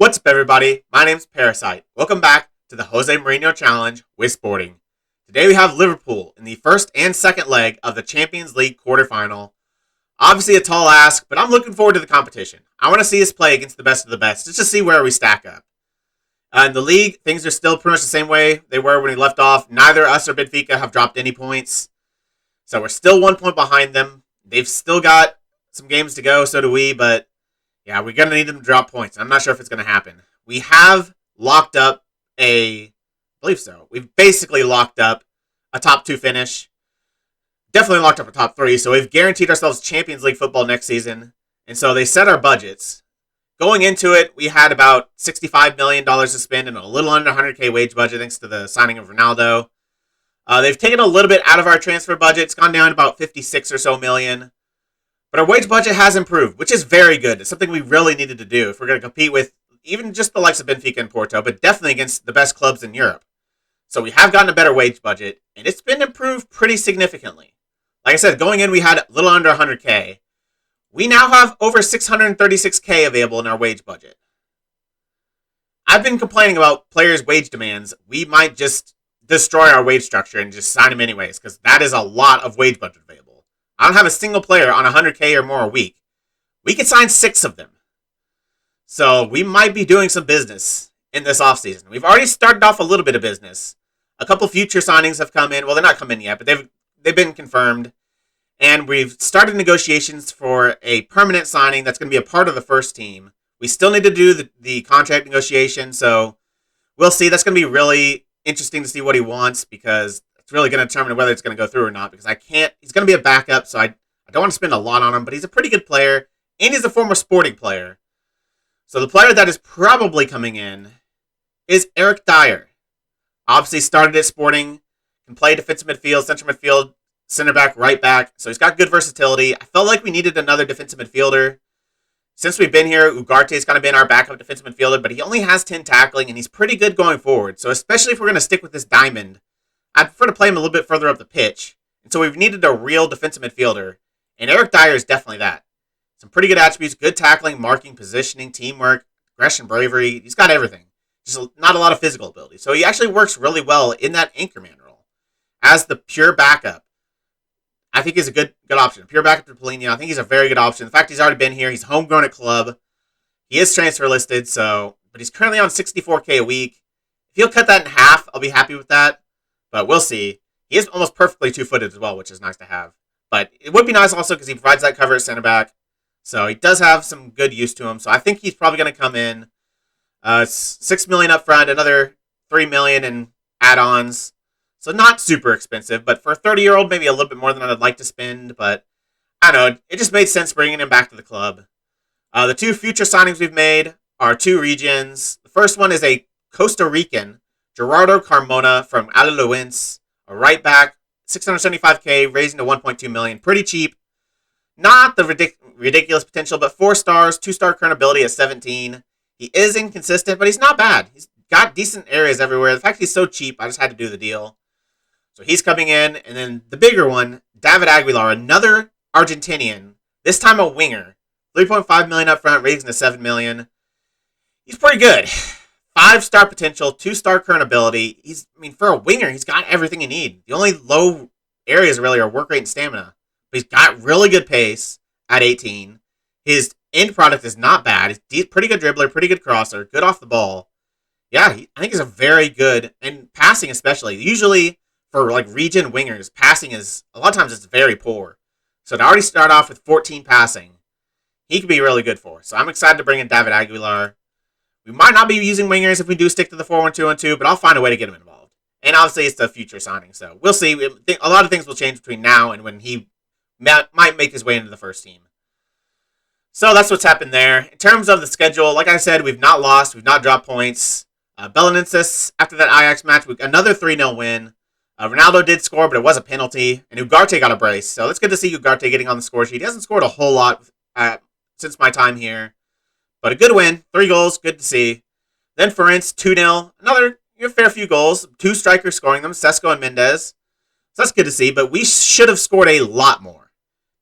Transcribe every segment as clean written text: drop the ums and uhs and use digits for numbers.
What's up, everybody? My name's Parasite. Welcome back to the Jose Mourinho Challenge with Sporting. Today we have Liverpool in the first and second leg of the Champions League quarterfinal. Obviously a tall ask, but I'm looking forward to the competition. I want to see us play against the best of the best, just to see where we stack up. In the league, things are still pretty much the same way they were when we left off. Neither us or Benfica have dropped any points. So we're still 1 point behind them. They've still got some games to go, so do we, but yeah, we're going to need them to drop points. I'm not sure if it's going to happen. We have locked up I believe so. We've basically locked up a top 2 finish. Definitely locked up a top 3. So we've guaranteed ourselves Champions League football next season. And so they set our budgets. Going into it, we had about $65 million to spend and a little under 100K wage budget thanks to the signing of Ronaldo. They've taken a little bit out of our transfer budget. It's gone down to about 56 or so million. But our wage budget has improved, which is very good. It's something we really needed to do if we're going to compete with even just the likes of Benfica and Porto, but definitely against the best clubs in Europe. So we have gotten a better wage budget, and it's been improved pretty significantly. Like I said, going in, we had a little under 100K. We now have over 636K available in our wage budget. I've been complaining about players' wage demands. We might just destroy our wage structure and just sign them anyways, because that is a lot of wage budget available. I don't have a single player on 100K or more a week. We could sign 6 of them. So we might be doing some business in this offseason. We've already started off a little bit of business. A couple future signings have come in. Well, they're not come in yet, but they've been confirmed. And we've started negotiations for a permanent signing that's going to be a part of the first team. We still need to do the contract negotiation, so we'll see. That's going to be really interesting to see what he wants, because it's really going to determine whether it's going to go through or not, because he's going to be a backup, so I don't want to spend a lot on him, but he's a pretty good player, and he's a former Sporting player. So the player that is probably coming in is Dyer. Obviously started at Sporting, can play defensive midfield, central midfield, center back, right back, so he's got good versatility. I felt like we needed another defensive midfielder. Since we've been here, Ugarte's kind of been our backup defensive midfielder, but he only has 10 tackling, and he's pretty good going forward. So especially if we're going to stick with this diamond, I'd prefer to play him a little bit further up the pitch. And so we've needed a real defensive midfielder. And Dyer is definitely that. Some pretty good attributes, good tackling, marking, positioning, teamwork, aggression, bravery. He's got everything. Just not a lot of physical ability. So he actually works really well in that anchorman role. As the pure backup, I think he's a good option. Pure backup to Paulinho, I think he's a very good option. The fact he's already been here, he's homegrown at club. He is transfer listed, but he's currently on 64K a week. If he'll cut that in half, I'll be happy with that. But we'll see. He is almost perfectly two-footed as well, which is nice to have. But it would be nice also because he provides that cover at center back. So he does have some good use to him. So I think he's probably going to come in. $6 million up front, another $3 million in add-ons. So not super expensive, but for a 30-year-old, maybe a little bit more than I'd like to spend. But I don't know. It just made sense bringing him back to the club. The 2 future signings we've made are 2 regions. The first one is a Costa Rican, Gerardo Carmona from Alajuelense, a right back, 675K, raising to 1.2 million. Pretty cheap. Not the ridiculous potential, but 4 stars, 2-star current ability at 17. He is inconsistent, but he's not bad. He's got decent areas everywhere. The fact he's so cheap, I just had to do the deal. So he's coming in. And then the bigger one, David Aguilar, another Argentinian, this time a winger. 3.5 million up front, raising to 7 million. He's pretty good. 5-star potential, 2-star current ability. For a winger, he's got everything you need. The only low areas really are work rate and stamina. But he's got really good pace at 18. His end product is not bad. He's pretty good dribbler, pretty good crosser, good off the ball. Yeah, I think he's a very good, and passing especially. Usually for region wingers, passing is, a lot of times it's very poor. So to already start off with 14 passing, he could be really good for. So I'm excited to bring in David Aguilar. We might not be using wingers if we do stick to the 4-1-2-1-2, but I'll find a way to get him involved. And obviously, it's the future signing, so we'll see. A lot of things will change between now and when he might make his way into the first team. So that's what's happened there. In terms of the schedule, like I said, we've not lost. We've not dropped points. Belenenses, after that Ajax match, another 3-0 win. Ronaldo did score, but it was a penalty. And Ugarte got a brace. So it's good to see Ugarte getting on the score sheet. He hasn't scored a whole lot since my time here. But a good win. 3 goals. Good to see. Then Ferenc, 2-0. Another fair few goals. 2 strikers scoring them, Sesko and Mendes. So that's good to see. But we should have scored a lot more.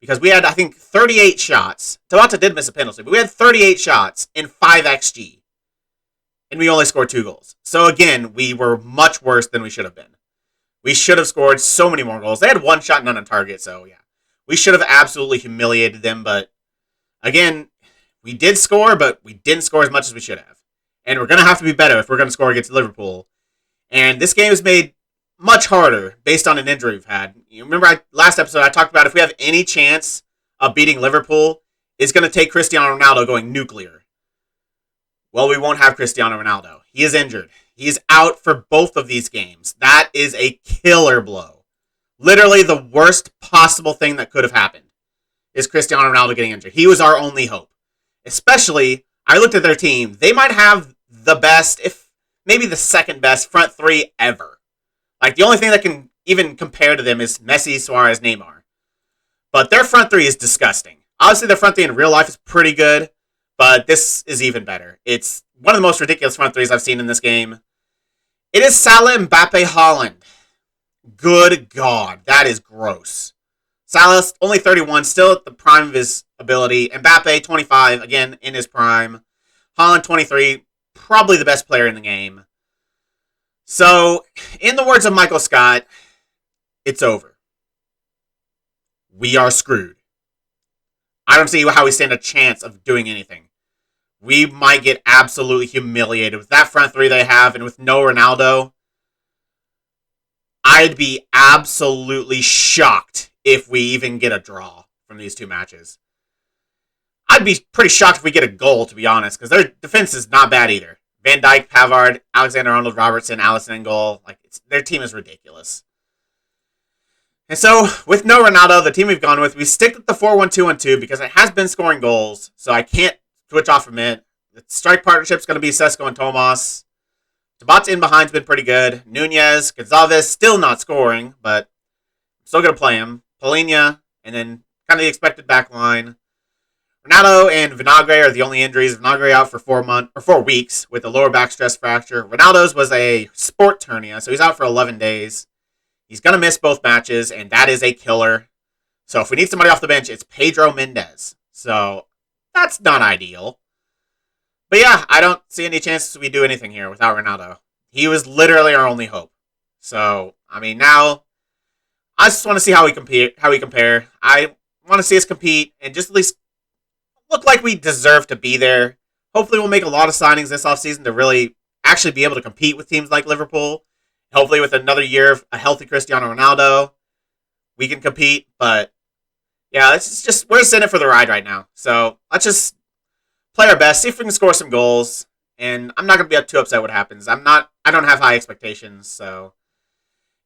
Because we had, I think, 38 shots. Tabata did miss a penalty, but we had 38 shots in 5 XG. and we only scored 2 goals. So again, we were much worse than we should have been. We should have scored so many more goals. They had 1 shot, none on target, so yeah. We should have absolutely humiliated them, but again, we did score, but we didn't score as much as we should have. And we're going to have to be better if we're going to score against Liverpool. And this game is made much harder based on an injury we've had. You remember last episode I talked about if we have any chance of beating Liverpool, it's going to take Cristiano Ronaldo going nuclear. Well, we won't have Cristiano Ronaldo. He is injured. He is out for both of these games. That is a killer blow. Literally the worst possible thing that could have happened is Cristiano Ronaldo getting injured. He was our only hope. Especially, I looked at their team. They might have the best, if maybe the second best front 3 ever. Like, the only thing that can even compare to them is Messi, Suarez, Neymar. But their front 3 is disgusting. Obviously, their front 3 in real life is pretty good, but this is even better. It's one of the most ridiculous front 3s I've seen in this game. It is Salah, Mbappe, Haaland. Good God, that is gross. Salah, only 31, still at the prime of his ability. Mbappe, 25, again, in his prime. Haaland, 23, probably the best player in the game. So, in the words of Michael Scott, it's over. We are screwed. I don't see how we stand a chance of doing anything. We might get absolutely humiliated with that front 3 they have, and with no Ronaldo. I'd be absolutely shocked if we even get a draw from these 2 matches. I'd be pretty shocked if we get a goal, to be honest, because their defense is not bad either. Van Dijk, Pavard, Alexander-Arnold, Robertson, Alisson in goal. Their team is ridiculous. And so, with no Ronaldo, the team we've gone with, we stick with the 4-1-2-1-2 because it has been scoring goals, so I can't switch off from it. The strike partnership's going to be Sesko and Tomas. Tabat's in behind's been pretty good. Nunez, Gonzalez, still not scoring, but I'm still going to play him. Polina, and then kind of the expected back line. Ronaldo and Vinagre are the only injuries. Vinagre out for 4 weeks with a lower back stress fracture. Ronaldo's was a sport hernia, so he's out for 11 days. He's going to miss both matches, and that is a killer. So if we need somebody off the bench, it's Pedro Mendes. So that's not ideal. But yeah, I don't see any chances we do anything here without Ronaldo. He was literally our only hope. So, I mean, now I just want to see how we compare. I want to see us compete and just at least look like we deserve to be there. Hopefully we'll make a lot of signings this offseason to really actually be able to compete with teams like Liverpool. Hopefully with another year of a healthy Cristiano Ronaldo, we can compete. But yeah, we're just in it for the ride right now. So let's just play our best, see if we can score some goals. And I'm not going to be too upset what happens. I don't have high expectations. So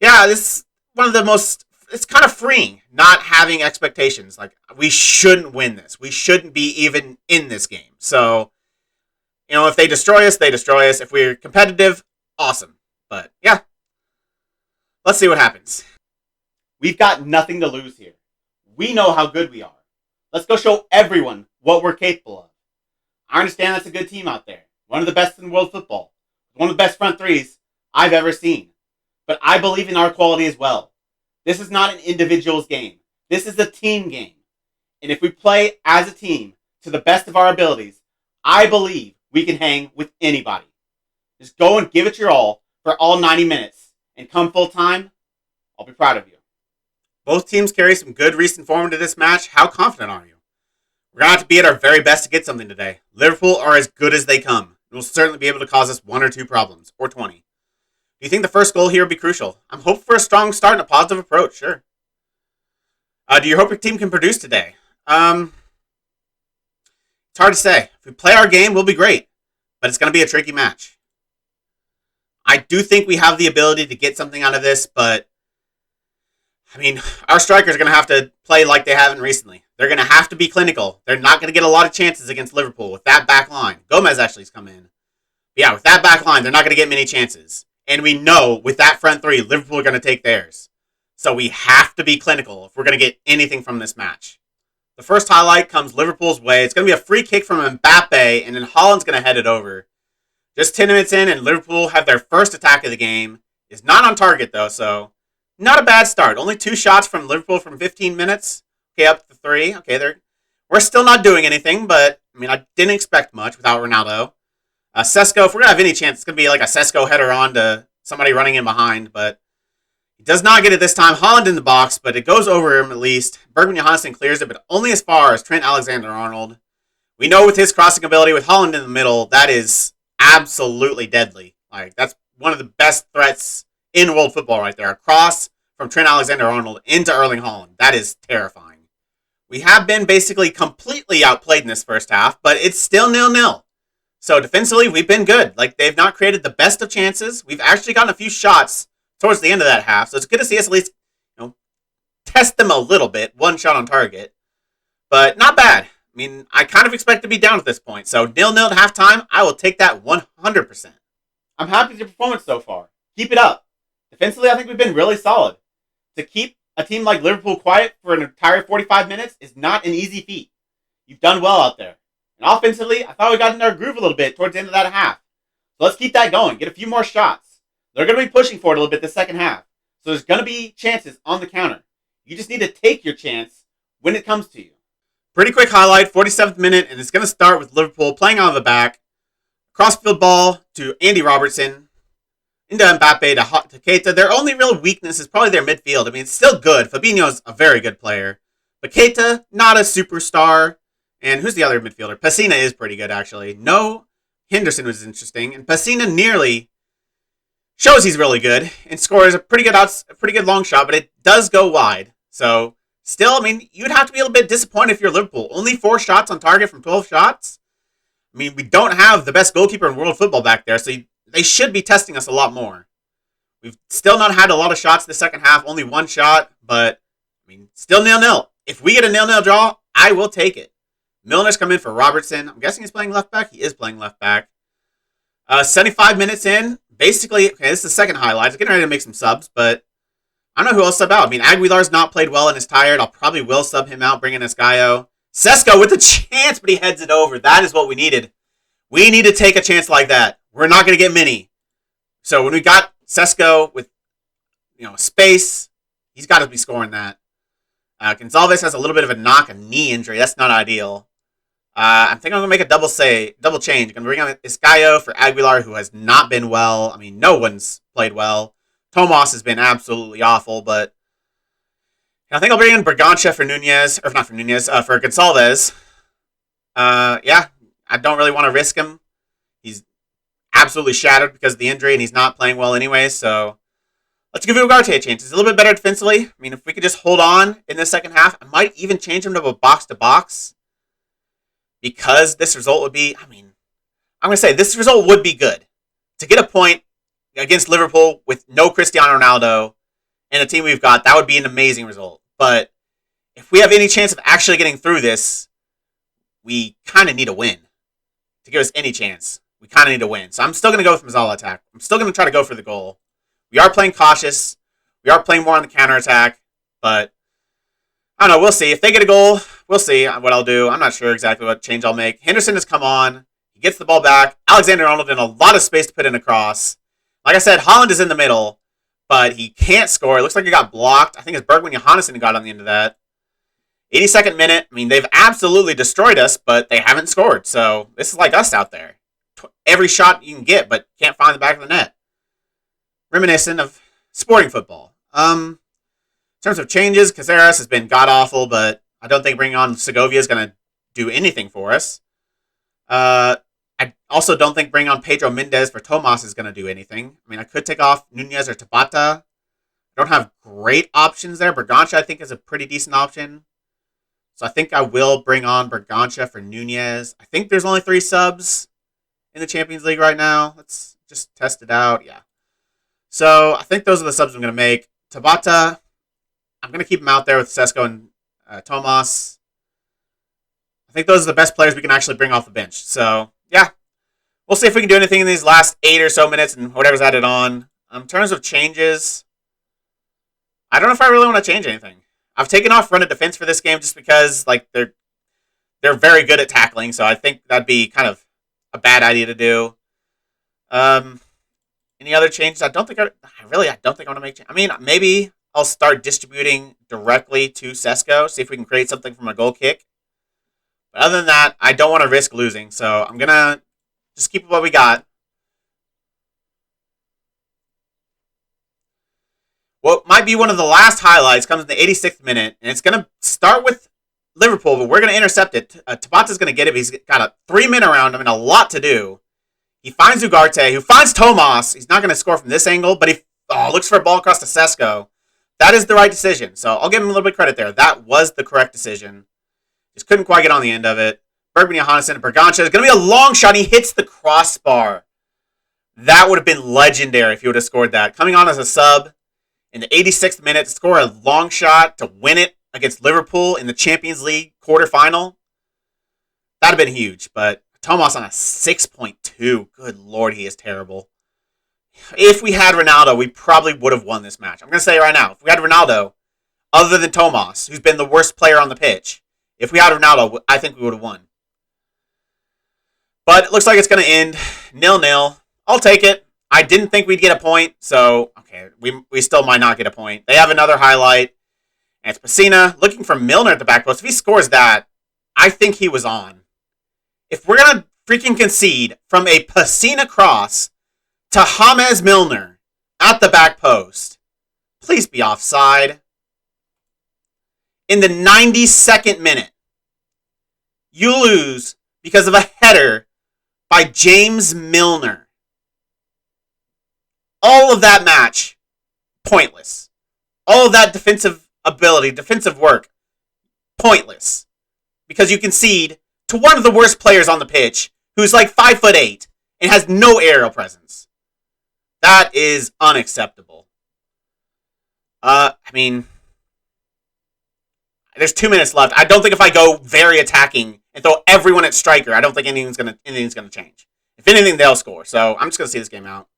yeah, this is one of the most, it's kind of freeing not having expectations. Like, we shouldn't win this. We shouldn't be even in this game. So, if they destroy us, they destroy us. If we're competitive, awesome. But yeah, let's see what happens. We've got nothing to lose here. We know how good we are. Let's go show everyone what we're capable of. I understand that's a good team out there. One of the best in world football. One of the best front 3s I've ever seen. But I believe in our quality as well. This is not an individual's game. This is a team game. And if we play as a team to the best of our abilities, I believe we can hang with anybody. Just go and give it your all for all 90 minutes. And come full time, I'll be proud of you. Both teams carry some good recent form into this match. How confident are you? We're going to have to be at our very best to get something today. Liverpool are as good as they come. And will certainly be able to cause us 1 or 2 problems. Or 20. Do you think the first goal here will be crucial? I'm hoping for a strong start and a positive approach, sure. Do you hope your team can produce today? It's hard to say. If we play our game, we'll be great. But it's going to be a tricky match. I do think we have the ability to get something out of this, but our strikers are going to have to play like they haven't recently. They're going to have to be clinical. They're not going to get a lot of chances against Liverpool with that back line. Gomez actually has come in. But yeah, with that back line, they're not going to get many chances. And we know with that front 3, Liverpool are going to take theirs. So we have to be clinical if we're going to get anything from this match. The first highlight comes Liverpool's way. It's going to be a free kick from Mbappe, and then Haaland's going to head it over. Just 10 minutes in, and Liverpool have their first attack of the game. It's not on target, though, so not a bad start. Only 2 shots from Liverpool from 15 minutes. Okay, up to 3. Okay, we're still not doing anything, but, I didn't expect much without Ronaldo. Sesko, if we're going to have any chance, it's going to be like a Sesko header on to somebody running in behind, but he does not get it this time. Haaland in the box, but it goes over him at least. Bergman Johansson clears it, but only as far as Trent Alexander-Arnold. We know with his crossing ability, with Haaland in the middle, that is absolutely deadly. Like, that's one of the best threats in world football right there. A cross from Trent Alexander-Arnold into Erling Haaland. That is terrifying. We have been basically completely outplayed in this first half, but it's still 0-0. So defensively, we've been good. Like, they've not created the best of chances. We've actually gotten a few shots towards the end of that half, so it's good to see us at least, test them a little bit. One shot on target, but not bad. I mean, I kind of expect to be down at this point, so 0-0 at halftime, I will take that 100%. I'm happy with your performance so far. Keep it up. Defensively, I think we've been really solid. To keep a team like Liverpool quiet for an entire 45 minutes is not an easy feat. You've done well out there. And offensively, I thought we got in our groove a little bit towards the end of that half. So let's keep that going. Get a few more shots. They're going to be pushing for it a little bit this second half. So there's going to be chances on the counter. You just need to take your chance when it comes to you. Pretty quick highlight, 47th minute, and it's going to start with Liverpool playing out of the back. Crossfield ball to Andy Robertson. Into Mbappe to Keita. Their only real weakness is probably their midfield. I mean, it's still good. Fabinho's a very good player. But Keita, not a superstar. And who's the other midfielder? Pessina is pretty good, actually. No, Henderson was interesting. And Pessina nearly shows he's really good and scores a pretty good long shot, but it does go wide. So, still, I mean, you'd have to be a little bit disappointed if you're Liverpool. Only 4 shots on target from 12 shots. I mean, we don't have the best goalkeeper in world football back there, so they should be testing us a lot more. We've still not had a lot of shots in the second half, only 1 shot, but, I mean, still 0-0. If we get a 0-0 draw, I will take it. Milner's come in for Robertson. I'm guessing he's playing left back. He is playing left back. 75 minutes in. Basically, okay, this is the second highlight. I'm getting ready to make some subs, but I don't know who else sub out. I mean, Aguilar's not played well and is tired. I'll probably will sub him out, bring in Escayo. Sesko with a chance, but he heads it over. That is what we needed. We need to take a chance like that. We're not going to get many. So when we got Sesko with, space, he's got to be scoring that. Gonzalez has a little bit of a knee injury. That's not ideal. I think I'm going to make a double change. I'm going to bring on Escayo for Aguilar, who has not been well. I mean, no one's played well. Tomas has been absolutely awful, but I think I'll bring in Bergancha for Nunez, or not for Nunez, for Gonzalez. Yeah, I don't really want to risk him. He's absolutely shattered because of the injury, and he's not playing well anyway, so let's give Ugarte a chance. He's a little bit better defensively. I mean, if we could just hold on in the second half, I might even change him to a box-to-box because this result would be, I'm going to say this result would be good. To get a point against Liverpool with no Cristiano Ronaldo and the team we've got, that would be an amazing result. But if we have any chance of actually getting through this, we kind of need a win. To give us any chance, we kind of need a win. So I'm still going to go with Mazzala attack. I'm still going to try to go for the goal. We are playing cautious. We are playing more on the counterattack. But I don't know. We'll see. If they get a goal, we'll see what I'll do. I'm not sure exactly what change I'll make. Henderson has come on. He gets the ball back. Alexander-Arnold in a lot of space to put in a cross. Like I said, Haaland is in the middle, but he can't score. It looks like he got blocked. I think it's Bergman Johansson who got on the end of that. 82nd minute. I mean, they've absolutely destroyed us, but they haven't scored. So this is like us out there. Every shot you can get, but can't find the back of the net. Reminiscent of sporting football. In terms of changes, Caceres has been god-awful, but I don't think bringing on Segovia is going to do anything for us. I also don't think bringing on Pedro Mendes for Tomas is going to do anything. I mean, I could take off Nunez or Tabata. I don't have great options there. Bergancha, I think, is a pretty decent option. So I think I will bring on Bergancha for Nunez. I think there's only 3 subs in the Champions League right now. Let's just test it out. Yeah. So I think those are the subs I'm going to make. Tabata, I'm going to keep him out there with Sesko and Tomas. I think those are the best players we can actually bring off the bench. So, yeah. We'll see if we can do anything in these last 8 or so minutes and whatever's added on. In terms of changes, I don't know if I really want to change anything. I've taken off run of defense for this game just because they're very good at tackling, so I think that'd be kind of a bad idea to do. Any other changes? I don't think I want to make changes. I mean, maybe I'll start distributing directly to Sesko, see if we can create something from a goal kick. But other than that, I don't want to risk losing, so I'm going to Just keep what we got. What might be one of the last highlights comes in the 86th minute, and it's going to start with Liverpool, but we're going to intercept it. Tabata's going to get it, but he's got a 3 men around him and a lot to do. He finds Ugarte, who finds Tomas. He's not going to score from this angle, but he looks for a ball across to Sesko. That is the right decision, so I'll give him a little bit of credit there. That was the correct decision. Just couldn't quite get on the end of it. Bergman Johannesson and Bergancha. It's going to be a long shot. He hits the crossbar. That would have been legendary if he would have scored that. Coming on as a sub in the 86th minute to score a long shot to win it against Liverpool in the Champions League quarterfinal. That would have been huge, but Tomas on a 6.2. Good Lord, he is terrible. If we had Ronaldo, we probably would have won this match. I'm going to say it right now. If we had Ronaldo, other than Tomas, who's been the worst player on the pitch, if we had Ronaldo, I think we would have won. But it looks like it's going to end 0-0. I'll take it. I didn't think we'd get a point, so okay, we still might not get a point. They have another highlight, and it's Pessina looking for Milner at the back post. If he scores that, I think he was on. If we're going to freaking concede from a Pessina cross to James Milner at the back post, please be offside. In the 92nd minute, you lose because of a header by James Milner. All of that match, pointless. All of that defensive ability, defensive work, pointless. Because you concede to one of the worst players on the pitch, who's like 5'8" and has no aerial presence. That is unacceptable. There's 2 minutes left. I don't think if I go very attacking and throw everyone at striker, I don't think anything's gonna change. If anything, they'll score. So I'm just gonna see this game out.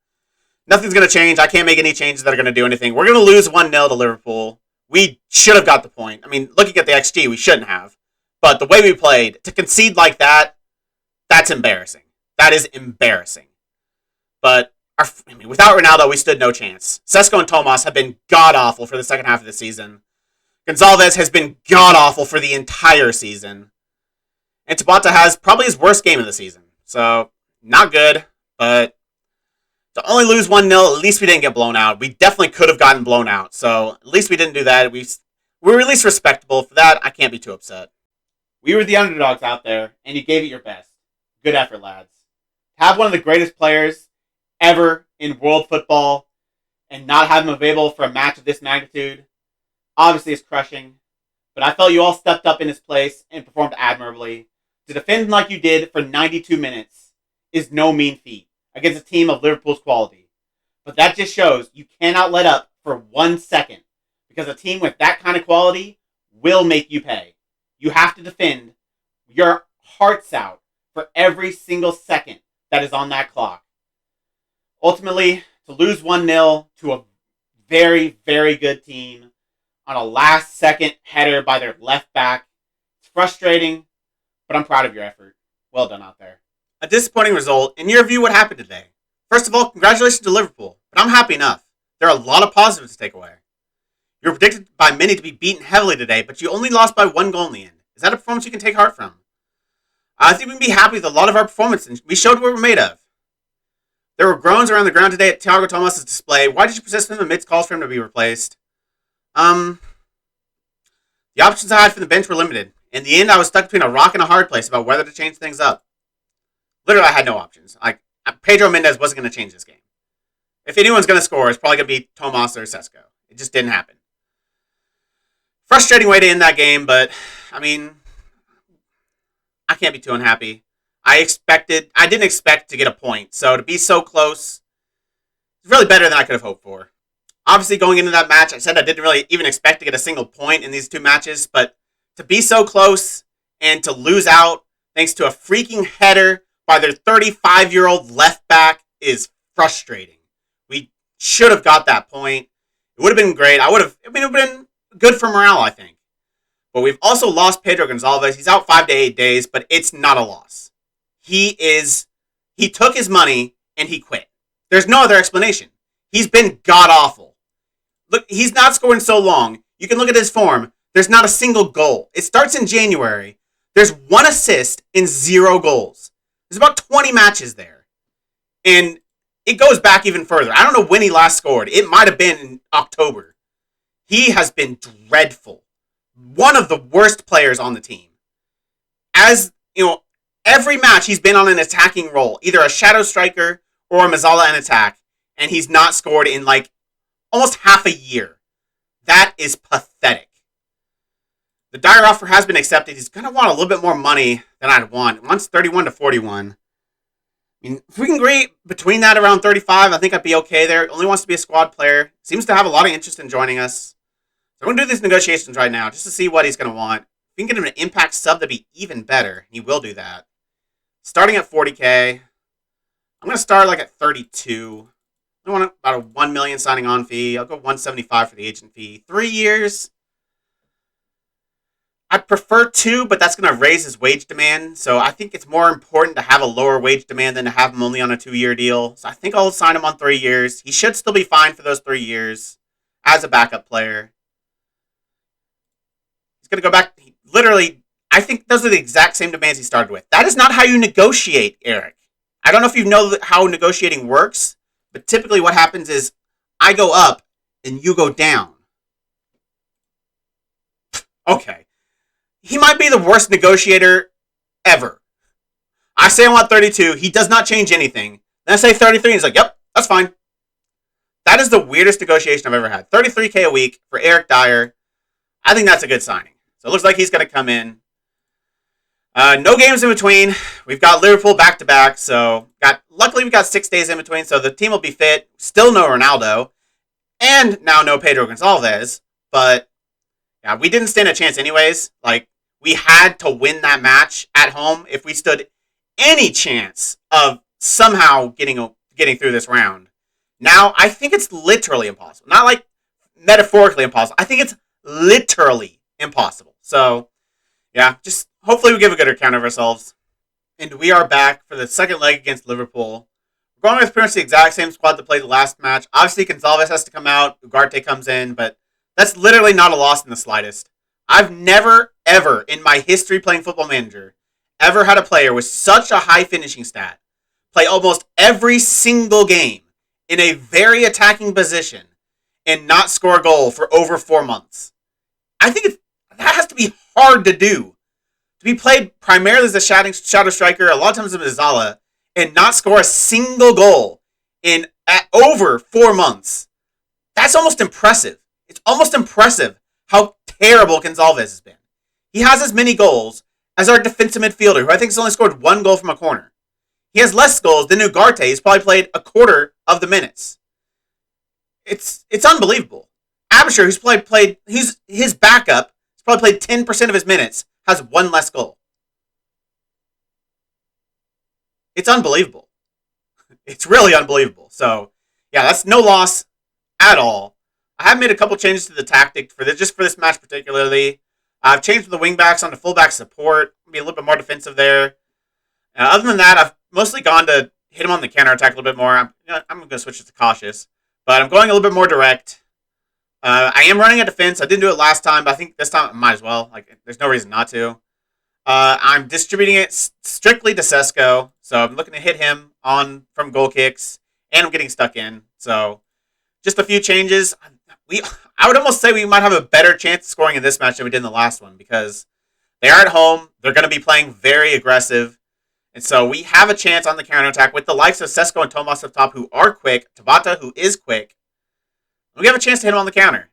Nothing's gonna change. I can't make any changes that are gonna do anything. We're gonna lose 1-0 to Liverpool. We should have got the point. I mean, looking at the XG, we shouldn't have. But the way we played, to concede like that, that's embarrassing. That is embarrassing. But without Ronaldo, we stood no chance. Sesko and Tomas have been god-awful for the second half of the season. Gonzalez has been god-awful for the entire season. And Tabata has probably his worst game of the season. So, not good. But to only lose 1-0, at least we didn't get blown out. We definitely could have gotten blown out. So, at least we didn't do that. We were at least respectable. For that, I can't be too upset. We were the underdogs out there, and you gave it your best. Good effort, lads. To have one of the greatest players ever in world football and not have him available for a match of this magnitude, obviously is crushing. But I felt you all stepped up in his place and performed admirably. To defend like you did for 92 minutes is no mean feat against a team of Liverpool's quality. But that just shows you cannot let up for 1 second, because a team with that kind of quality will make you pay. You have to defend your hearts out for every single second that is on that clock. Ultimately, to lose 1-0 to a very, very good team on a last-second header by their left back, it's frustrating, but I'm proud of your effort. Well done out there. A disappointing result. In your view, what happened today? First of all, congratulations to Liverpool, but I'm happy enough. There are a lot of positives to take away. You were predicted by many to be beaten heavily today, but you only lost by 1 goal in the end. Is that a performance you can take heart from? I think we can be happy with a lot of our performance, and we showed what we're made of. There were groans around the ground today at Thiago Tomas' display. Why did you persist with him amidst calls for him to be replaced? The options I had from the bench were limited. In the end, I was stuck between a rock and a hard place about whether to change things up. Literally, I had no options. Pedro Mendes wasn't going to change this game. If anyone's going to score, it's probably going to be Tomas or Sesko. It just didn't happen. Frustrating way to end that game, but, I can't be too unhappy. I didn't expect to get a point, so to be so close is really better than I could have hoped for. Obviously, going into that match, I said I didn't really even expect to get a single point in these 2 matches, but to be so close and to lose out thanks to a freaking header by their 35-year-old left back is frustrating. We should have got that point. It would have been great. It would have been good for morale, I think. But we've also lost Pedro Gonzalez. He's out 5 to 8 days, but it's not a loss. He took his money and he quit. There's no other explanation. He's been god-awful. Look, he's not scoring so long. You can look at his form. There's not a single goal. It starts in January. There's 1 assist in 0 goals. There's about 20 matches there. And it goes back even further. I don't know when he last scored. It might have been in October. He has been dreadful. One of the worst players on the team. As, every match he's been on an attacking role, either a shadow striker or a Mazzala in attack, and he's not scored in almost half a year. That is pathetic. The Dyer offer has been accepted. He's going to want a little bit more money than I'd want. He wants 31 to 41. I mean, if we can agree between that around 35, I think I'd be okay there. Only wants to be a squad player. Seems to have a lot of interest in joining us. So I'm going to do these negotiations right now just to see what he's going to want. If we can get him an impact sub, that'd be even better. He will do that. Starting at 40K. I'm going to start at 32. I want about a 1 million signing on fee. I'll go 175 for the agent fee. 3 years. I'd prefer 2, but that's going to raise his wage demand. So I think it's more important to have a lower wage demand than to have him only on a 2-year deal. So I think I'll sign him on 3 years. He should still be fine for those 3 years as a backup player. He's going to go back. Literally, I think those are the exact same demands he started with. That is not how you negotiate, Eric. I don't know if you know how negotiating works, but typically what happens is I go up and you go down. Okay. He might be the worst negotiator ever. I say I want 32. He does not change anything. Then I say 33. And he's like, yep, that's fine. That is the weirdest negotiation I've ever had. 33K a week for Eric Dyer. I think that's a good signing. So it looks like he's going to come in. No games in between. We've got Liverpool back-to-back. So luckily we've got 6 days in between. So the team will be fit. Still no Ronaldo. And now no Pedro Gonçalves. But yeah, we didn't stand a chance anyways. We had to win that match at home if we stood any chance of somehow getting through this round. Now, I think it's literally impossible. Not metaphorically impossible. I think it's literally impossible. So, yeah, just hopefully we give a good account of ourselves. And we are back for the second leg against Liverpool. We're going with pretty much the exact same squad that played the last match. Obviously, Gonçalves has to come out. Ugarte comes in, but that's literally not a loss in the slightest. I've never, ever, in my history playing Football Manager, ever had a player with such a high finishing stat play almost every single game in a very attacking position and not score a goal for over 4 months. I think that has to be hard to do. To be played primarily as a shadow striker, a lot of times as Mazzala, and not score a single goal in over 4 months. That's almost impressive. It's almost impressive how terrible Gonçalves has been. He has as many goals as our defensive midfielder, who I think has only scored 1 goal from a corner. He has less goals than Ugarte, who's probably played a quarter of the minutes. It's unbelievable. Abisher, who's his backup, has probably played 10% of his minutes, has 1 less goal. It's unbelievable. It's really unbelievable. So, yeah, that's no loss at all. I have made a couple changes to the tactic for this match particularly. I've changed the wingbacks onto fullback support. Be a little bit more defensive there. Other than that, I've mostly gone to hit him on the counter-attack a little bit more. I'm going to switch it to cautious. But I'm going a little bit more direct. I am running a defense. I didn't do it last time, but I think this time I might as well. There's no reason not to. I'm distributing it strictly to Sesko. So I'm looking to hit him from goal kicks. And I'm getting stuck in. So just a few changes. I would almost say we might have a better chance of scoring in this match than we did in the last one because they are at home. They're going to be playing very aggressive. And so we have a chance on the counterattack with the likes of Sesko and Tomas up top who are quick. Tabata, who is quick. We have a chance to hit him on the counter.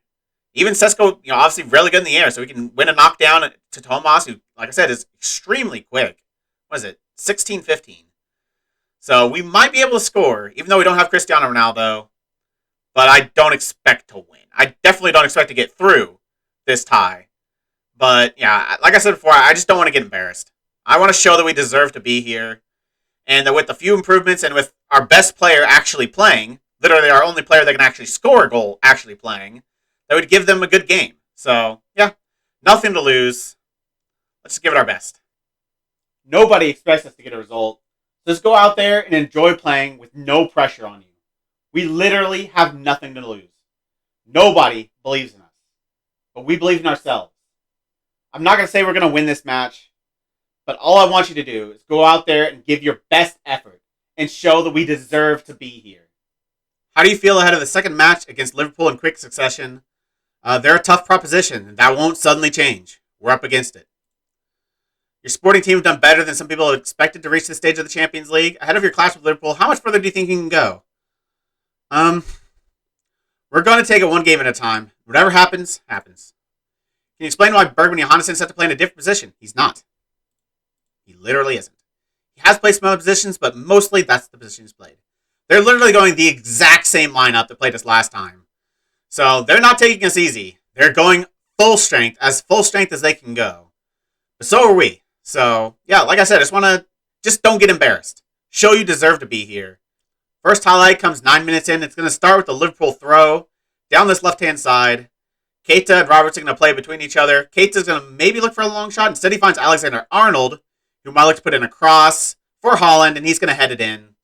Even Sesko, obviously really good in the air, so we can win a knockdown to Tomas, who, like I said, is extremely quick. What is it? 16-15. So we might be able to score, even though we don't have Cristiano Ronaldo. But I don't expect to win. I definitely don't expect to get through this tie. But, yeah, like I said before, I just don't want to get embarrassed. I want to show that we deserve to be here. And that with a few improvements and with our best player actually playing, literally our only player that can actually score a goal actually playing, that would give them a good game. So, yeah, nothing to lose. Let's just give it our best. Nobody expects us to get a result. So just go out there and enjoy playing with no pressure on you. We literally have nothing to lose. Nobody believes in us. But we believe in ourselves. I'm not going to say we're going to win this match, but but all I want you to do is go out there and give your best effort and show that we deserve to be here. How do you feel ahead of the second match against Liverpool in quick succession? They're a tough proposition, and that won't suddenly change. We're up against it. Your sporting team have done better than some people have expected to reach this stage of the Champions League. Ahead of your clash with Liverpool, how much further do you think you can go? We're going to take it one game at a time. Whatever happens, happens. Can you explain why Bergman Johannessen's set to play in a different position? He's not. He literally isn't. He has played some other positions, but mostly that's the position he's played. They're literally going the exact same lineup that played us last time. So they're not taking us easy. They're going full strength as they can go. But so are we. So, yeah, like I said, just don't get embarrassed. Show you deserve to be here. First highlight comes 9 minutes in. It's going to start with the Liverpool throw down this left-hand side. Keita and Roberts are going to play between each other. Keita's going to maybe look for a long shot. Instead, he finds Alexander-Arnold, who might look to put in a cross for Haaland, and he's going to head it in.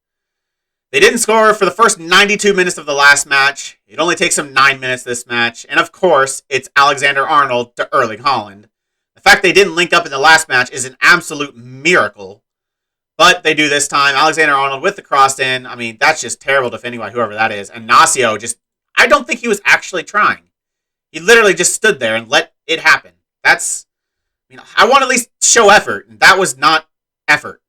They didn't score for the first 92 minutes of the last match. It only takes them 9 minutes this match. And of course, it's Alexander-Arnold to Erling Haaland. The fact they didn't link up in the last match is an absolute miracle. But they do this time. Alexander-Arnold with the cross in. I mean, that's just terrible defending by whoever that is. And Nacio I don't think he was actually trying. He literally just stood there and let it happen. I want to at least show effort. And that was not effort.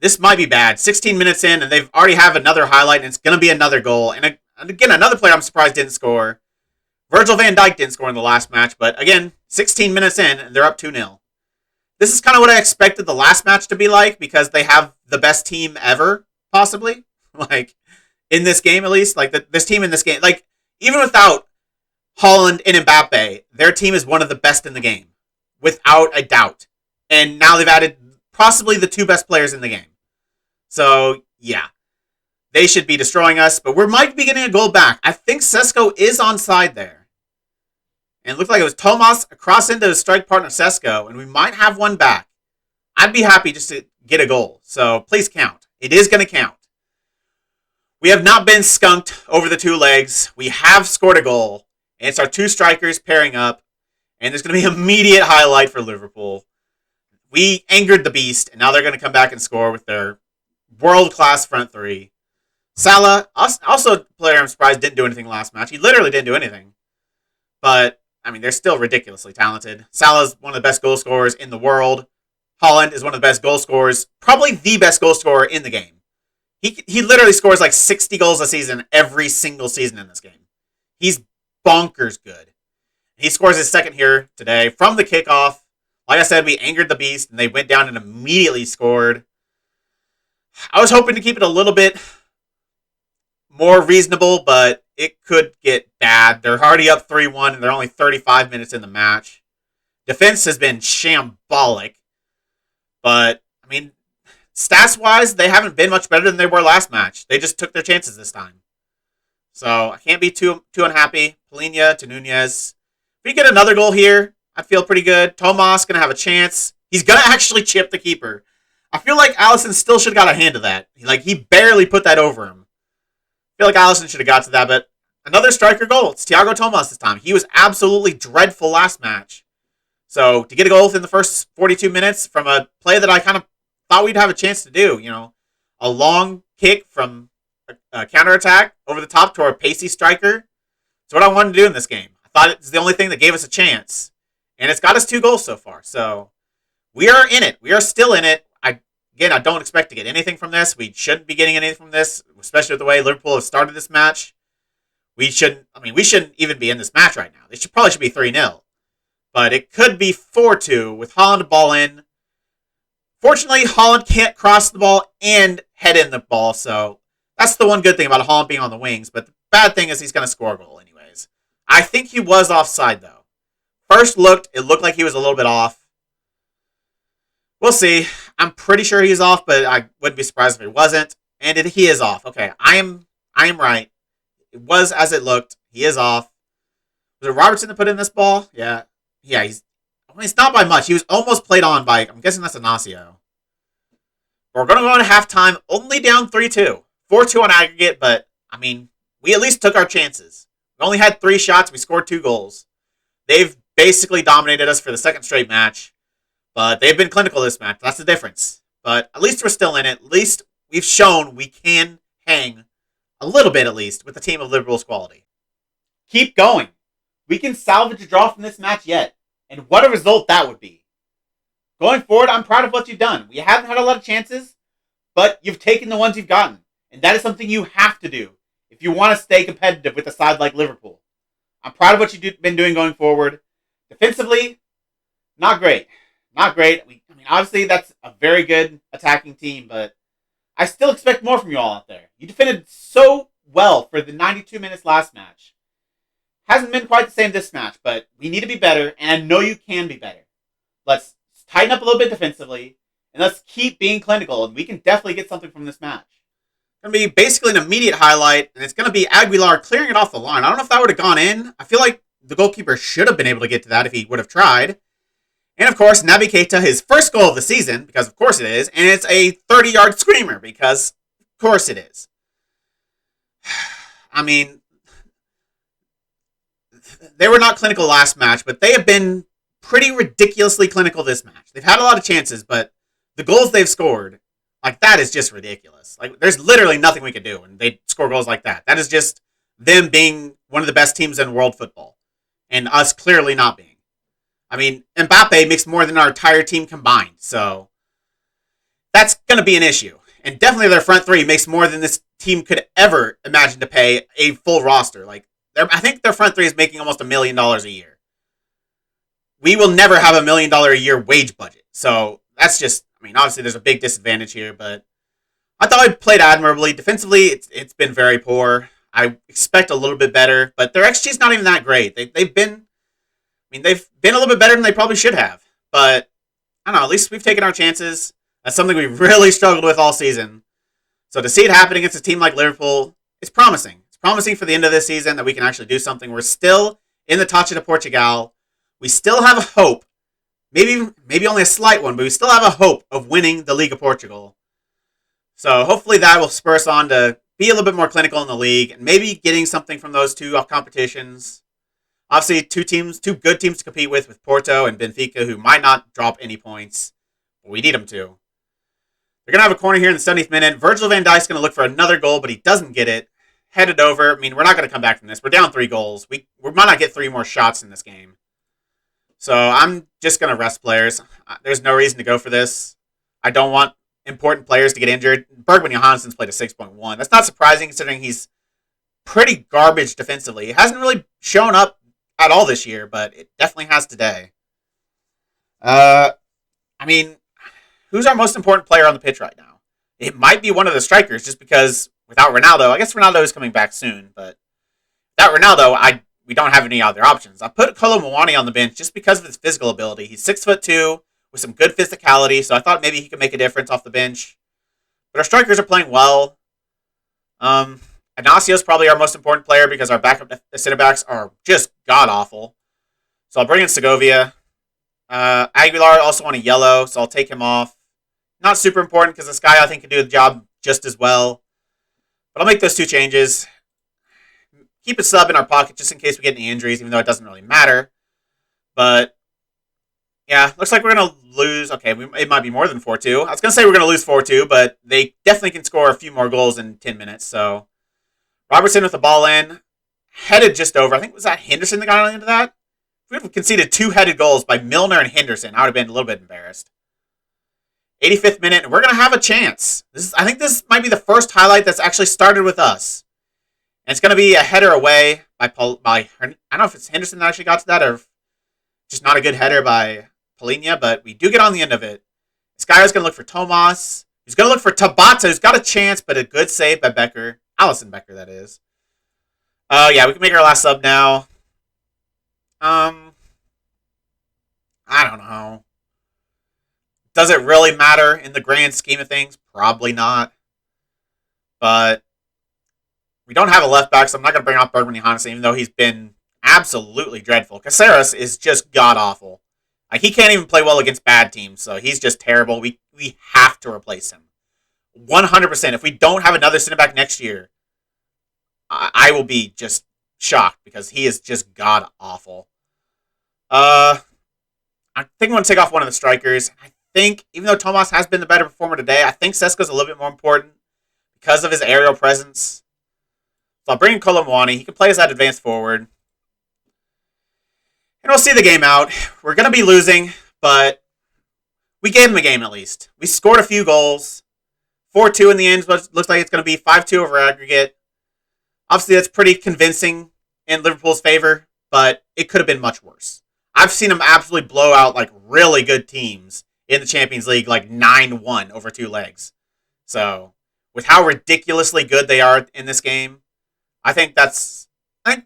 This might be bad. 16 minutes in, and they've already have another highlight, and it's going to be another goal. And again, another player I'm surprised didn't score. Virgil van Dijk didn't score in the last match, but again, 16 minutes in, and they're up 2-0. This is kind of what I expected the last match to be like, because they have the best team ever, possibly. In this game, at least. This team in this game. Even without Haaland and Mbappe, their team is one of the best in the game. Without a doubt. And now they've added possibly the two best players in the game. So, yeah. They should be destroying us, but we might be getting a goal back. I think Sesko is onside there. And it looked like it was Tomas across into his strike partner Sesko, and we might have one back. I'd be happy just to get a goal. So, please count. It is going to count. We have not been skunked over the two legs. We have scored a goal. And it's our two strikers pairing up. And there's going to be an immediate highlight for Liverpool. We angered the beast, and now they're going to come back and score with their world-class front three. Salah, also a player I'm surprised didn't do anything last match. He literally didn't do anything. But, they're still ridiculously talented. Salah's one of the best goal scorers in the world. Haaland is one of the best goal scorers, probably the best goal scorer in the game. He literally scores 60 goals a season every single season in this game. He's bonkers good. He scores his second here today from the kickoff. Like I said, we angered the beast, and they went down and immediately scored. I was hoping to keep it a little bit more reasonable, but it could get bad. They're already up 3-1, and they're only 35 minutes in the match. Defense has been shambolic. But, stats-wise, they haven't been much better than they were last match. They just took their chances this time. So, I can't be too unhappy. Polina to Nunez. If we get another goal here, I feel pretty good. Tomas going to have a chance. He's going to actually chip the keeper. I feel like Alisson still should have got a hand to that. He barely put that over him. I feel like Alisson should have got to that, but another striker goal. It's Thiago Tomas this time. He was absolutely dreadful last match. So, to get a goal within the first 42 minutes from a play that I kind of thought we'd have a chance to do, a long kick from a counterattack over the top to our pacey striker. It's what I wanted to do in this game. I thought it's the only thing that gave us a chance. And it's got us 2 goals so far. So, we are in it. We are still in it. I don't expect to get anything from this. We shouldn't be getting anything from this, especially with the way Liverpool has started this match. We shouldn't even be in this match right now. It probably should be 3-0. But it could be 4-2 with Haaland to ball in. Fortunately, Haaland can't cross the ball and head in the ball, so that's the one good thing about Haaland being on the wings. But the bad thing is he's going to score a goal anyways. I think he was offside, though. It looked like he was a little bit off. We'll see. I'm pretty sure he's off, but I wouldn't be surprised if he wasn't. And he is off. Okay, I am right. It was as it looked. He is off. Was it Robertson that put in this ball? Yeah, it's not by much. He was almost played on by, I'm guessing that's Inacio. We're going to go into halftime only down 3-2. 4-2 on aggregate, but, we at least took our chances. We only had 3 shots. We scored 2 goals. They've basically dominated us for the second straight match. But they've been clinical this match. That's the difference. But at least we're still in it. At least we've shown we can hang a little bit, at least, with the team of Liverpool's quality. Keep going. We can salvage a draw from this match yet. And what a result that would be. Going forward, I'm proud of what you've done. We haven't had a lot of chances, but you've taken the ones you've gotten. And that is something you have to do if you want to stay competitive with a side like Liverpool. I'm proud of what you've been doing going forward. Defensively, not great. Not great. Obviously, that's a very good attacking team, but I still expect more from you all out there. You defended so well for the 92 minutes last match. Hasn't been quite the same this match, but we need to be better, and I know you can be better. Let's tighten up a little bit defensively, and let's keep being clinical, and we can definitely get something from this match. It's going to be basically an immediate highlight, and it's going to be Aguilar clearing it off the line. I don't know if that would have gone in. I feel like the goalkeeper should have been able to get to that if he would have tried. And of course, Naby Keita, his first goal of the season, because of course it is, and it's a 30-yard screamer, because of course it is. They were not clinical last match, but they have been pretty ridiculously clinical this match. They've had a lot of chances, but the goals they've scored, that is just ridiculous. There's literally nothing we could do when they score goals like that. That is just them being one of the best teams in world football, and us clearly not being. Mbappe makes more than our entire team combined, so that's going to be an issue. And definitely their front three makes more than this team could ever imagine to pay a full roster. I think their front three is making almost $1 million a year. We will never have $1 million a year wage budget. So that's just, obviously there's a big disadvantage here, but I thought I played admirably. Defensively, it's been very poor. I expect a little bit better, but their XG is not even that great. They've been a little bit better than they probably should have. But, I don't know, at least we've taken our chances. That's something we've really struggled with all season. So to see it happen against a team like Liverpool, it's promising. It's promising for the end of this season that we can actually do something. We're still in the Untitled Portugal. We still have a hope. Maybe only a slight one, but we still have a hope of winning the Liga Portugal. So hopefully that will spur us on to be a little bit more clinical in the league and maybe getting something from those two competitions. Obviously, two good teams to compete with Porto and Benfica, who might not drop any points, but we need them to. They're going to have a corner here in the 70th minute. Virgil van Dijk's going to look for another goal, but he doesn't get it. Headed over. We're not going to come back from this. We're down 3 goals. We might not get 3 more shots in this game. So I'm just going to rest players. There's no reason to go for this. I don't want important players to get injured. Bergman Johansson's played a 6.1. That's not surprising considering he's pretty garbage defensively. He hasn't really shown up at all this year, but it definitely has today. Who's our most important player on the pitch right now? It might be one of the strikers, just because without Ronaldo, I guess Ronaldo is coming back soon, but without Ronaldo, we don't have any other options. I put Kolo Muani on the bench just because of his physical ability. He's 6'2", with some good physicality, so I thought maybe he could make a difference off the bench. But our strikers are playing well. Inaccio's probably our most important player because our backup center backs are just god-awful. So I'll bring in Segovia. Aguilar also on a yellow, so I'll take him off. Not super important because this guy I think can do the job just as well. But I'll make those 2 changes. Keep a sub in our pocket just in case we get any injuries, even though it doesn't really matter. But, yeah, looks like we're going to lose. Okay, it might be more than 4-2. I was going to say we're going to lose 4-2, but they definitely can score a few more goals in 10 minutes. So, Robertson with the ball in. Headed just over. I think, was that Henderson that got into that? If we would have conceded 2 headed goals by Milner and Henderson, I would have been a little bit embarrassed. 85th minute, and we're going to have a chance. I think this might be the first highlight that's actually started with us. And it's going to be a header away by I don't know if it's Henderson that actually got to that or just not a good header by Polinia, but we do get on the end of it. This guy is going to look for Tomas. He's going to look for Tabata, who's got a chance, but a good save by Becker. Allison Becker, that is. Yeah, we can make our last sub now. I don't know. Does it really matter in the grand scheme of things? Probably not. But we don't have a left back, so I'm not going to bring off Bergman Johansson, even though he's been absolutely dreadful. Caceres is just god-awful. He can't even play well against bad teams, so he's just terrible. We have to replace him. 100%. If we don't have another center back next year, I will be just shocked because he is just god-awful. I think I'm going to take off one of the strikers. I think, even though Tomas has been the better performer today, I think Seska's a little bit more important because of his aerial presence. So I'll bring in Kolomwani. He can play as that advanced forward. And we'll see the game out. We're going to be losing, but we gave him a game at least. We scored a few goals. 4-2 in the end. Looks like it's going to be 5-2 over aggregate. Obviously, that's pretty convincing in Liverpool's favor, but it could have been much worse. I've seen them absolutely blow out like really good teams in the Champions League, like 9-1 over 2 legs. So, with how ridiculously good they are in this game, I think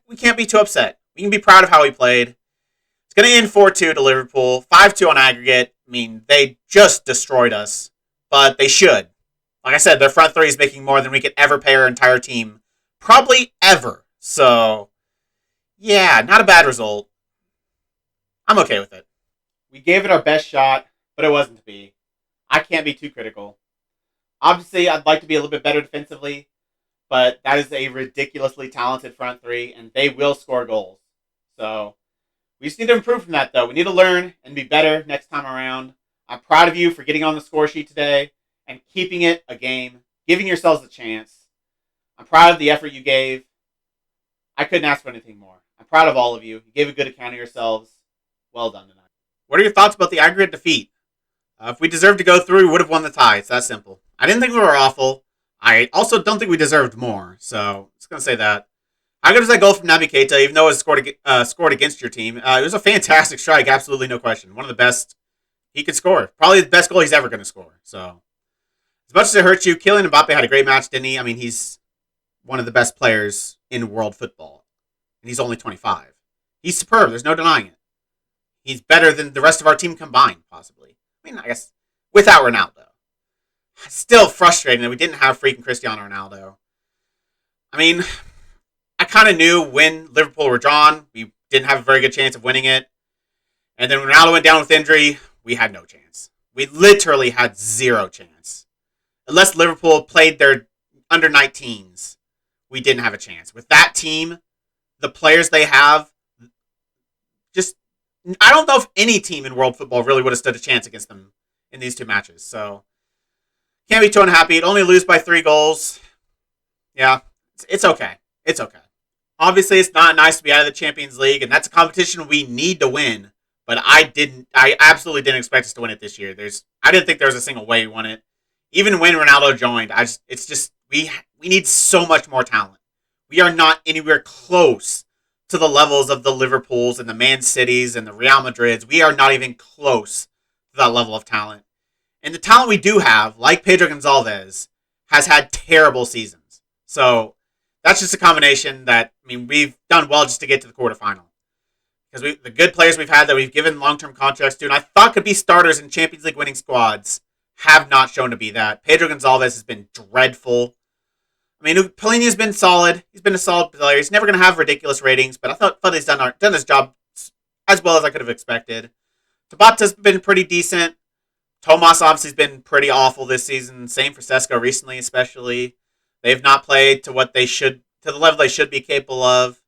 we can't be too upset. We can be proud of how we played. It's going to end 4-2 to Liverpool, 5-2 on aggregate. I mean, they just destroyed us, but they should. Like I said, their front three is making more than we could ever pay our entire team. Probably ever. So, yeah, not a bad result. I'm okay with it. We gave it our best shot, but it wasn't to be. I can't be too critical. Obviously, I'd like to be a little bit better defensively, but that is a ridiculously talented front three, and they will score goals. So, we just need to improve from that, though. We need to learn and be better next time around. I'm proud of you for getting on the score sheet today and keeping it a game, giving yourselves a chance. I'm proud of the effort you gave. I couldn't ask for anything more. I'm proud of all of you. You gave a good account of yourselves. Well done tonight. What are your thoughts about the aggregate defeat? If we deserved to go through, we would have won the tie. It's that simple. I didn't think we were awful. I also don't think we deserved more. So, I'm just going to say that. How good was that goal from Naby Keita, even though it was scored against your team? It was a fantastic strike, absolutely no question. One of the best he could score. Probably the best goal he's ever going to score. So, as much as it hurts you, Kylian Mbappe had a great match, didn't he? I mean, he's one of the best players in world football. And he's only 25. He's superb. There's no denying it. He's better than the rest of our team combined, possibly. I mean, I guess without Ronaldo. Still frustrating that we didn't have freaking Cristiano Ronaldo. I mean, I kind of knew when Liverpool were drawn, we didn't have a very good chance of winning it. And then when Ronaldo went down with injury, we had no chance. We literally had zero chance. Unless Liverpool played their under-19s, we didn't have a chance. With that team, the players they have, just I don't know if any team in world football really would have stood a chance against them in these two matches. So, can't be too unhappy. It'd only lose by 3 goals. Yeah, it's okay. It's okay. Obviously, it's not nice to be out of the Champions League, and that's a competition we need to win. But I absolutely didn't expect us to win it this year. I didn't think there was a single way we won it. Even when Ronaldo joined, we need so much more talent. We are not anywhere close to the levels of the Liverpools and the Man Cities and the Real Madrids. We are not even close to that level of talent. And the talent we do have, like Pedro Gonçalves, has had terrible seasons. So that's just a combination that, I mean, we've done well just to get to the quarterfinal. Because the good players we've had that we've given long-term contracts to, and I thought could be starters in Champions League winning squads, have not shown to be that. Pedro Gonçalves has been dreadful. I mean, Palhinha's been solid. He's been a solid player. He's never going to have ridiculous ratings, but I thought he's done his job as well as I could have expected. Tabata's been pretty decent. Tomas obviously has been pretty awful this season. Same for Sesko recently, especially. They've not played to the level they should be capable of.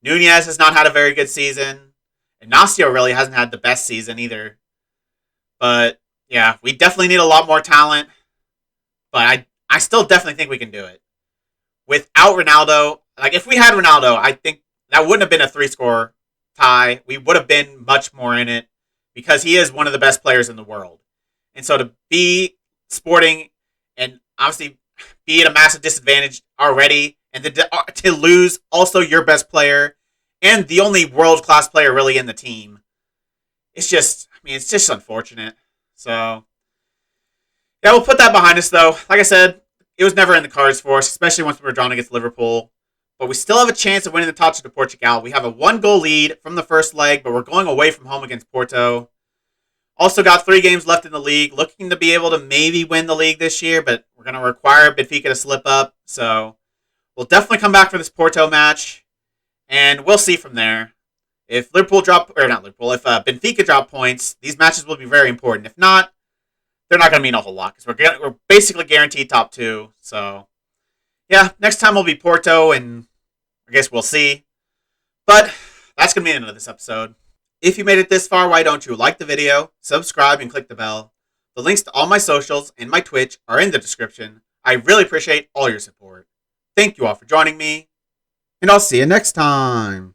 Nunez has not had a very good season. Ignacio really hasn't had the best season either. But, yeah, we definitely need a lot more talent. But I still definitely think we can do it. Without Ronaldo, like if we had Ronaldo, I think that wouldn't have been a 3-score tie. We would have been much more in it because he is one of the best players in the world. And so to be Sporting and obviously be at a massive disadvantage already and to lose also your best player and the only world-class player really in the team, it's just unfortunate. So, yeah, we'll put that behind us though. Like I said, it was never in the cards for us, especially once we were drawn against Liverpool. But we still have a chance of winning the Taça de Portugal. We have a 1-goal lead from the first leg, but we're going away from home against Porto. Also got 3 games left in the league. Looking to be able to maybe win the league this year, but we're going to require Benfica to slip up. So we'll definitely come back for this Porto match, and we'll see from there. If Benfica drop points, these matches will be very important. If not, they're not going to mean a whole lot because we're basically guaranteed top 2. So, yeah, next time will be Porto, and I guess we'll see. But that's going to be the end of this episode. If you made it this far, why don't you like the video, subscribe, and click the bell? The links to all my socials and my Twitch are in the description. I really appreciate all your support. Thank you all for joining me, and I'll see you next time.